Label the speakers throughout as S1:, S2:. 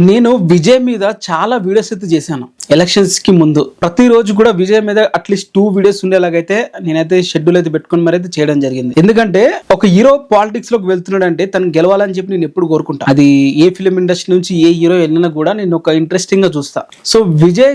S1: నేను విజయ్ మీద చాలా వీడియోస్ అయితే చేశాను ఎలక్షన్స్ కి ముందు. ప్రతిరోజు కూడా విజయ్ మీద అట్లీస్ట్ 2 వీడియోస్ ఉండేలాగైతే నేనైతే షెడ్యూల్ అయితే పెట్టుకుని మరి అయితే చేయడం జరిగింది. ఎందుకంటే ఒక హీరో పాలిటిక్స్ లోకి వెళ్తున్నాడు అంటే తను గెలవాలని చెప్పి నేను ఎప్పుడు కోరుకుంటా. అది ఏ ఫిలిం ఇండస్ట్రీ నుంచి ఏ హీరో వెళ్ళినా కూడా నేను ఒక ఇంట్రెస్టింగ్ గా చూస్తా. సో విజయ్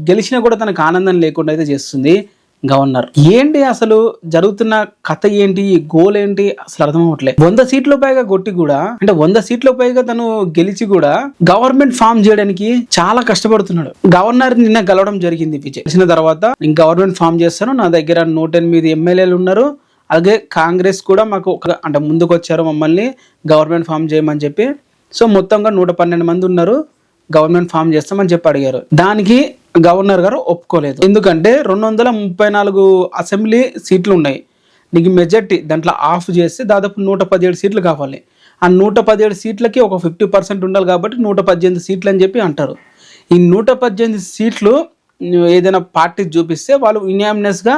S1: గెలిచినా కూడా తనకు ఆనందం లేకుండా అయితే చేస్తుంది గవర్నర్. ఏంటి అసలు జరుగుతున్న కథ ఏంటి, గోల్ ఏంటి అసలు అర్థం అవ్వట్లేదు. 100 సీట్ల పైగా కొట్టి కూడా, అంటే 100 సీట్ల పైగా తను గెలిచి కూడా గవర్నమెంట్ ఫామ్ చేయడానికి చాలా కష్టపడుతున్నాడు. గవర్నర్ నిన్న గెలవడం జరిగింది విజయ్. గెలిచిన తర్వాత నేను గవర్నమెంట్ ఫామ్ చేస్తాను, నా దగ్గర 108 ఎమ్మెల్యేలు ఉన్నారు, అలాగే కాంగ్రెస్ కూడా మాకు అంటే ముందుకు వచ్చారు మమ్మల్ని గవర్నమెంట్ ఫామ్ చేయమని చెప్పి. సో మొత్తంగా 112 మంది ఉన్నారు, గవర్నమెంట్ ఫామ్ చేస్తామని చెప్పి అడిగారు. దానికి గవర్నర్ గారు ఒప్పుకోలేదు. ఎందుకంటే 234 అసెంబ్లీ సీట్లు ఉన్నాయి, నీకు మెజార్టీ దాంట్లో ఆఫ్ చేస్తే దాదాపు 117 సీట్లు కావాలి. ఆ 117 సీట్లకి ఒక 50% ఉండాలి కాబట్టి 118 సీట్లు అని చెప్పి అంటారు. ఈ 118 సీట్లు ఏదైనా పార్టీ చూపిస్తే వాళ్ళు యునానిమస్ గా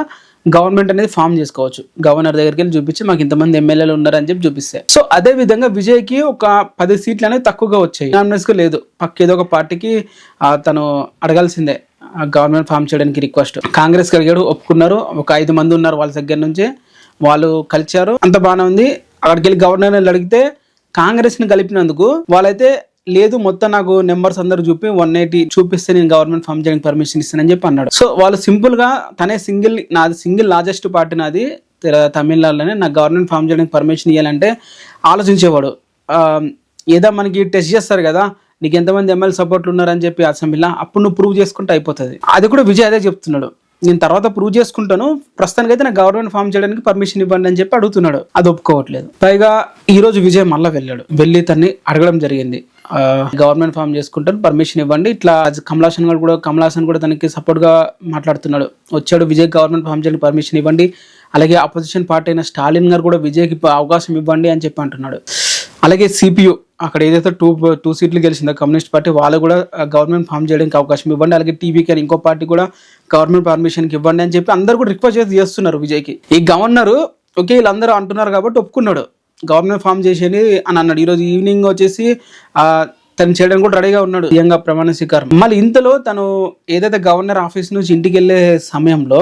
S1: గవర్నమెంట్ అనేది ఫామ్ చేసుకోవచ్చు. గవర్నర్ దగ్గరికి వెళ్ళి చూపించి మాకు ఇంతమంది ఎమ్మెల్యేలు ఉన్నారని చెప్పి చూపిస్తే. సో అదే విధంగా విజయ్ కి ఒక 10 సీట్లు అనేది తక్కువగా వచ్చాయి. యునానిమస్ గా లేదు, పక్క ఏదో ఒక పార్టీకి తను అడగాల్సిందే గవర్నమెంట్ ఫామ్ చేయడానికి రిక్వెస్ట్. కాంగ్రెస్ అడిగాడు, ఒప్పుకున్నారు. ఒక 5 మంది ఉన్నారు వాళ్ళ దగ్గర నుంచి, వాళ్ళు కలిచారు, అంత బాగానే ఉంది. అక్కడికి వెళ్ళి గవర్నర్ అడిగితే కాంగ్రెస్ ని కలిపినందుకు వాళ్ళైతే లేదు, మొత్తం నాకు నెంబర్స్ అందరూ చూపి 180 చూపిస్తే నేను గవర్నమెంట్ ఫామ్ చేయడానికి పర్మిషన్ ఇస్తానని చెప్పి అన్నాడు. సో వాళ్ళు సింపుల్ గా తనే సింగిల్ లార్జెస్ట్ పార్టీ నాది తమిళనాడులోనే, నాకు గవర్నమెంట్ ఫామ్ చేయడానికి పర్మిషన్ ఇవ్వాలంటే ఆలోచించేవాడు. ఏదో మనకి టెస్ట్ చేస్తారు కదా, నీకు ఎంతమంది ఎమ్మెల్యే సపోర్ట్లు ఉన్నారని చెప్పి అసెంబ్లీలో, అప్పుడు నువ్వు ప్రూవ్ చేసుకుంటే అయిపోతుంది. అది కూడా విజయ్ అదే చెప్తున్నాడు, నేను తర్వాత ప్రూవ్ చేసుకుంటాను, ప్రస్తుతానికి అయితే నాకు గవర్నమెంట్ ఫామ్ చేయడానికి పర్మిషన్ ఇవ్వండి అని చెప్పి అడుగుతున్నాడు. అది ఒప్పుకోవట్లేదు. పైగా ఈ రోజు విజయ్ మళ్ళా వెళ్ళి తన్ని అడగడం జరిగింది, గవర్నమెంట్ ఫామ్ చేసుకుంటాను పర్మిషన్ ఇవ్వండి. ఇట్లా కమల్ హాసన్ కూడా తనకి సపోర్ట్ గా మాట్లాడుతున్నాడు. వచ్చాడు విజయ్ గవర్నమెంట్ ఫామ్ చేయడానికి పర్మిషన్ ఇవ్వండి, అలాగే అపోజిషన్ పార్టీ అయిన స్టాలిన్ గారు కూడా విజయ్కి అవకాశం ఇవ్వండి అని చెప్పి అంటున్నాడు. అలాగే సిపియు అక్కడ ఏదైతే 2 సీట్లు గెలిచిందో కమ్యూనిస్ట్ పార్టీ, వాళ్ళు కూడా గవర్నమెంట్ ఫామ్ చేయడానికి అవకాశం ఇవ్వండి, అలాగే టీవీకి అని ఇంకో పార్టీ కూడా గవర్నమెంట్ పర్మిషన్కి ఇవ్వండి అని చెప్పి అందరు కూడా రిక్వెస్ట్ చేస్తున్నారు విజయ్కి. ఈ గవర్నర్ ఓకే వీళ్ళందరూ అంటున్నారు కాబట్టి ఒప్పుకున్నాడు, గవర్నమెంట్ ఫామ్ చేసేది అని అన్నాడు. ఈరోజు ఈవినింగ్ వచ్చేసి తను చేయడానికి కూడా రెడీగా ఉన్నాడు, ప్రియాంక ప్రమాణ స్వీకారం. మళ్ళీ ఇంతలో తను ఏదైతే గవర్నర్ ఆఫీస్ నుంచి ఇంటికి వెళ్ళే సమయంలో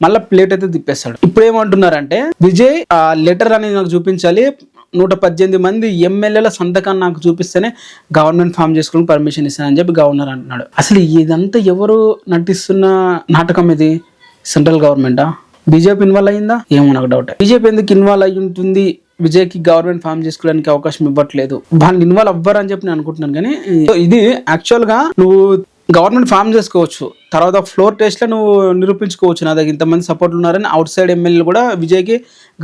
S1: మళ్ళీ ప్లేట్ అయితే తిప్పేస్తాడు. ఇప్పుడు ఏమంటున్నారంటే విజయ్ లెటర్ అనేది నాకు చూపించాలి, 118 మంది ఎమ్మెల్యేల సంతకాన్ని నాకు చూపిస్తేనే గవర్నమెంట్ ఫామ్ చేసుకుని పర్మిషన్ ఇస్తానని చెప్పి గవర్నర్ అంటున్నాడు. అసలు ఇదంతా ఎవరు నటిస్తున్న నాటకం ఇది? సెంట్రల్ గవర్నమెంటా, బీజేపీ ఇన్వాల్వ్ అయిందా ఏమో నాకు డౌట్. బీజేపీ ఎందుకు ఇన్వాల్వ్ అయ్యి ఉంటుంది? విజయ్కి గవర్నమెంట్ ఫామ్ చేసుకోవడానికి అవకాశం ఇవ్వట్లేదు, వాళ్ళు ఇన్వాల్వ్ అవ్వరు అని చెప్పి నేను అనుకుంటున్నాను. కానీ ఇది యాక్చువల్ గా నువ్వు గవర్నమెంట్ ఫామ్ చేసుకోవచ్చు, తర్వాత ఫ్లోర్ టెస్ట్ లో నువ్వు నిరూపించుకోవచ్చు నా దగ్గర ఇంతమంది సపోర్ట్ ఉన్నారని. అవుట్ సైడ్ ఎమ్మెల్యేలు కూడా విజయ్కి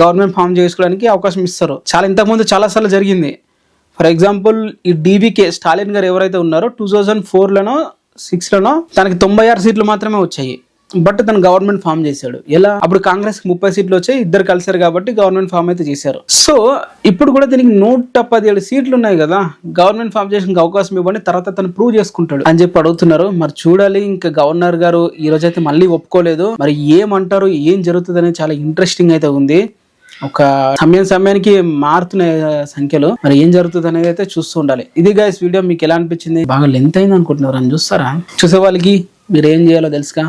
S1: గవర్నమెంట్ ఫామ్ చేసుకోవడానికి అవకాశం ఇస్తారు. ఇంతకుముందు చాలా సార్లు జరిగింది. ఫర్ ఎగ్జాంపుల్ ఈ డీవీకే స్టాలిన్ గారు ఎవరైతే ఉన్నారో 2004లోనో 6లోనో తనకి 96 సీట్లు మాత్రమే వచ్చాయి, బట్ తను గవర్నమెంట్ ఫామ్ చేశాడు. ఎలా? అప్పుడు కాంగ్రెస్ 30 సీట్లు వచ్చాయి, ఇద్దరు కలిసారు కాబట్టి గవర్నమెంట్ ఫామ్ అయితే చేశారు. సో ఇప్పుడు కూడా దీనికి 117 సీట్లు ఉన్నాయి కదా, గవర్నమెంట్ ఫామ్ చేయడానికి అవకాశం ఇవ్వండి, తర్వాత తను ప్రూవ్ చేసుకుంటాడు అని చెప్పి అడుగుతున్నారు. మరి చూడాలి. ఇంకా గవర్నర్ గారు ఈ రోజు అయితే మళ్ళీ ఒప్పుకోలేదు, మరి ఏమంటారు, ఏం జరుగుతుంది అనేది చాలా ఇంట్రెస్టింగ్ అయితే ఉంది. ఒక సమయానికి మారుతున్న సంఖ్యలో మరి ఏం జరుగుతుంది అనేది అయితే చూస్తూ ఉండాలి. ఇది గైస్ వీడియో మీకు ఎలా అనిపించింది? బాగా లెంత్ అయింది అనుకుంటున్నారు అని చూస్తారా? చూసే వాళ్ళకి మీరు ఏం చేయాలో తెలుసుగా.